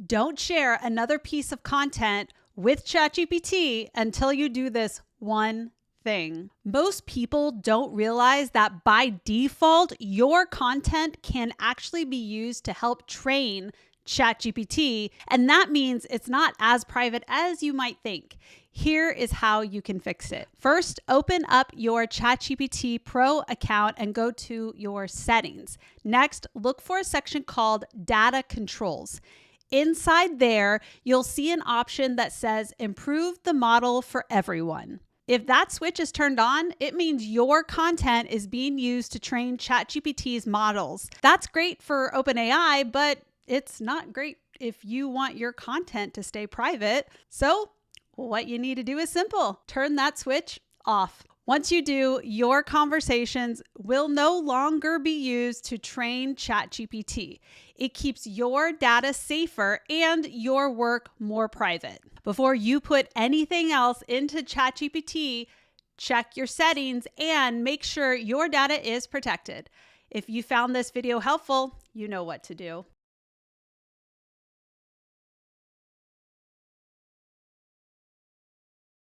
Don't share another piece of content with ChatGPT until you do this one thing. Most people don't realize that by default, your content can actually be used to help train ChatGPT, and that means it's not as private as you might think. Here is how you can fix it. First, open up your ChatGPT Pro account and go to your settings. Next, look for a section called Data Controls. Inside there, you'll see an option that says Improve the model for everyone. If that switch is turned on, it means your content is being used to train ChatGPT's models. That's great for OpenAI, but it's not great if you want your content to stay private. So what you need to do is simple. Turn that switch off. Once you do, your conversations will no longer be used to train ChatGPT. It keeps your data safer and your work more private. Before you put anything else into ChatGPT, check your settings and make sure your data is protected. If you found this video helpful, you know what to do.